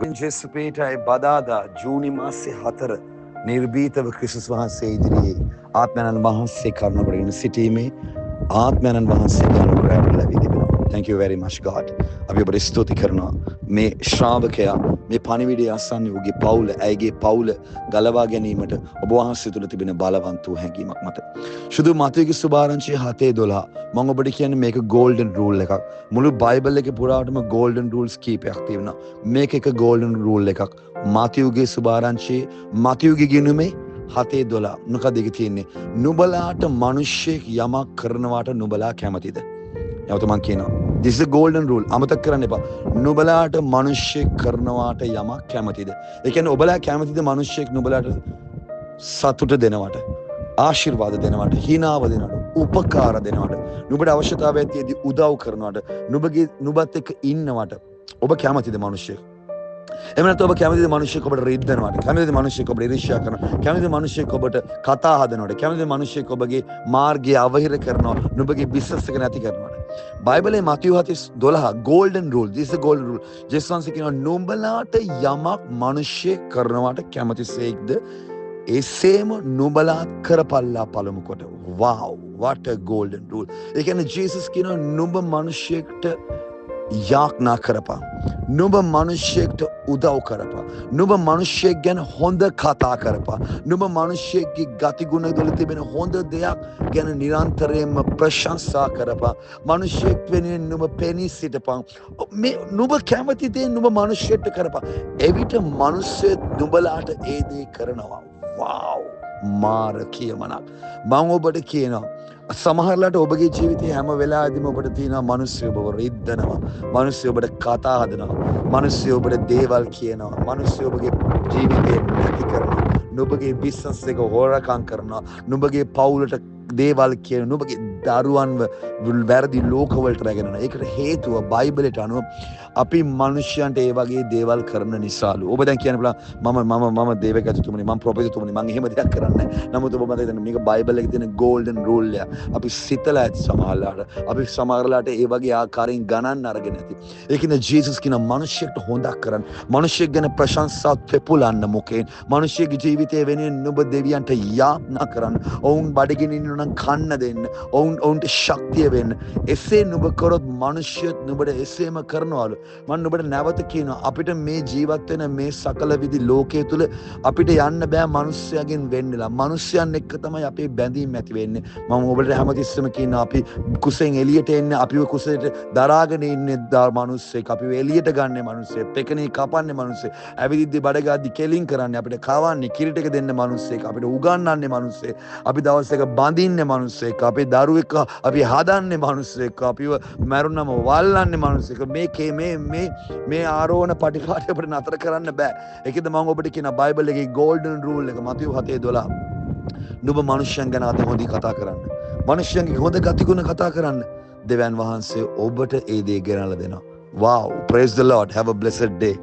ජෙස්පේටයි බදාදා ජූනි මාසේ 4 නිර්භීතව ක්‍රිස්තුස් වහන්සේ ඉදිරියේ ආත්මයන්න් වහන්සේ කරුණ කරගෙන සිටීමේ ආත්මයන්න් වහන්සේ කරුණ කරගෙන ලැබී තිබෙනවා. Thank you very much God. අපි ඔබට ස්තුති කරනවා මේ ශ්‍රාවකයා මේ පණිවිඩය අසන්නේ ඔහුගේ පවුල ඇයගේ පවුල ගලවා ගැනීමට ඔබ වහන්සේ තුළ තිබෙන බලවන්ත වූ හැඟීමක් මත. සුදු මතයගේ සුභාරංචිය 7:12 මම ඔබට කියන්නේ මේක ගෝල්ඩන් රූල් එකක්. මුළු බයිබල් එකේ පුරාවටම ගෝල්ඩන් රූල්ස් කීපයක් තියෙනවා. මේක එක ගෝල්ඩන් රූල් එකක්. මතයගේ සුභාරංචියේ මතයගේ ගිණුමේ 7:12 මොකද ඒක තියෙන්නේ? නුඹලාට මිනිස්සෙක් යමක් කරනවාට නුඹලා කැමතිද? නැවත මම කියනවා this is a golden rule. අමතක කරන්න එපා. නුඹලාට මිනිස්සෙක් කරනවාට යමක් කැමතිද? ඒ කියන්නේ ඔබලා කැමතිද මිනිස්සෙක් නුඹලාට සතුට දෙනවට, ආශිර්වාද දෙනවට, හිනාව දෙනවට, උපකාර දෙනවට, නුඹට අවශ්‍යතාවය ඇතිදී උදව් කරනවට, නුඹත් එක්ක ඉන්නවට ඔබ කැමතිද මිනිස්සෙක්? එහෙම නැත්නම් ඔබ කැමතිද මිනිස්සෙක් ඔබට රිද්දනවට? කැමතිද මිනිස්සෙක් ඔබට ඊර්ෂ්‍යා කරනවා? කැමතිද මිනිස්සෙක් ඔබට කතා හදනවට? කැමතිද මිනිස්සෙක් ඔබගේ මාර්ගය අවහිර කරනවා? නුඹගේ බිස්නස් එක නැති කරනවට? බයිබලයේ මතයු 7:12 golden rule. This is a golden rule. ජේසුස් වහන්සේ කියනවා නුඹලාට යමක් මිනිස්සෙක් කරනවට කැමතිසේක්ද එසේම නුඹලාත් කරපල්ලා පළමු කොට. Wow, what a golden rule. ඒ කියන්නේ ජේසුස් කියනවා නුඹ මිනිස්සෙක්ට යාඥා කරපන්. නුඹ මිනිස්සෙක්ට උදව් කරපන්. නුඹ මිනිස්සෙක් ගැන හොඳ කතා කරපන්. නුඹ මිනිස්සෙක්ගේ ගතිගුණ වල තිබෙන හොඳ දෙයක් ගැන නිරන්තරයෙන්ම ප්‍රශංසා කරපන්. මිනිස්සෙක් වෙනුවෙන් නුඹ පෙනී සිටපන්. මේ නුඹ කැමති දේ නුඹ මිනිස්සෙක්ට කරපන්. එවිට මිනිස්සෙක් නුඹලාට ඒ දේ කරනවා. wow, මාර කියමනක්. මම ඔබට කියනවා සමහරලාට ඔබගේ ජීවිතේ හැම වෙලාවෙදිම ඔබට තියෙනවා මිනිස්සු ඔබව රිද්දනවා, මිනිස්සු ඔබට කතා හදනවා, මිනිස්සු ඔබට දේවල් කියනවා, මිනිස්සු ඔබගේ ජීවිතේ නැති කරනවා, නුඹගේ බිස්නස් එක හොරකම් කරනවා, නුඹගේ පවුලට දේවල් කියන, නුඹගේ දරුවන්ව වැරදි ලෝකවලට රැගෙන යනවා. ඒකට හේතුව බයිබලයට අනුව අපි මිනිස්යන්ට ඒ වගේ දේවල් කරන නිසාලු. ඔබ දැන් කියන්න පුළුවන් මම දේවකතුතුමනි, මම ප්‍රොෆෙසර්තුමනි, මම එහෙම දෙයක් කරන්නේ නැහැ. නමුත් ඔබ මතක තියාගන්න මේක බයිබල් එකේ තියෙන ගෝල්ඩන් රූල් එක. අපි සිතලා ඇති සමහරලාට, අපි සමහරලාට ඒ වගේ ආකාරයෙන් ගණන් අරගෙන ඇති. ඒකින්ද ජේසුස් කියන මිනිස්සෙක්ට හොඳක් කරන්න, මිනිස්සෙක් ගැන ප්‍රශංසා තෙපුලන්න මොකෙන්, මිනිස්සෙක්ගේ ජීවිතය වෙනුවෙන් නුඹ දෙවියන්ට යාඥා කරන්න, ඔවුන් බඩගින්න ඉන්නවා නම් කන්න දෙන්න, ඔවුන්ට ශක්තිය වෙන්න. එසේ නුඹ කරොත් මිනිස්සුත් නුඹට එසේම කරනවලු. මම නුඹට නැවත කියනවා අපිට මේ ජීවත් වෙන මේ සකල විදි ලෝකයේ තුල අපිට යන්න බෑ මිනිස්සයන්ගෙන් වෙන්නලා. මිනිස්සයන් එක්ක තමයි අපේ බැඳීම් ඇති වෙන්නේ. මම ඔබට හැමතිස්සෙම කියනවා අපි කුසෙන් එළියට එන්නේ, අපිව කුසෙට දරාගෙන ඉන්නේ මිනිස්සෙක්, අපිව එළියට ගන්න මිනිස්සෙක්, පෙකණේ කපන්නේ මිනිස්සෙක්, ඇවිදිද්දි බඩගාද්දි කෙලින් කරන්නේ, අපිට කවන්නේ, කිරිට එක දෙන්න මිනිස්සෙක්, අපිට උගන්වන්නේ මිනිස්සෙක්, අපි දවස් එක බඳින්නේ මිනිස්සෙක්, අපේ දරුවෙක් අපි හදන්නේ මිනිස්සෙක්, අපිව මරුණම වල්ලන්නේ මිනිස්සෙක්. මේ ආරෝහණ පටිපාටි අපිට නතර කරන්න බෑ. ඒකද මම ඔබට කියන බයිබල් එකේ ගෝල්ඩන් රූල් එක මතයු 7:12. නුඹ මිනිස්යන් ගැන අත හොඳින් කතා කරන්න. මිනිස්යන්ගේ හොඳ ගතිගුණ කතා කරන්න. දෙවියන් වහන්සේ ඔබට ඒ දේ ගෙනල්ලා දෙනවා. Wow, praise the Lord. Have a blessed day.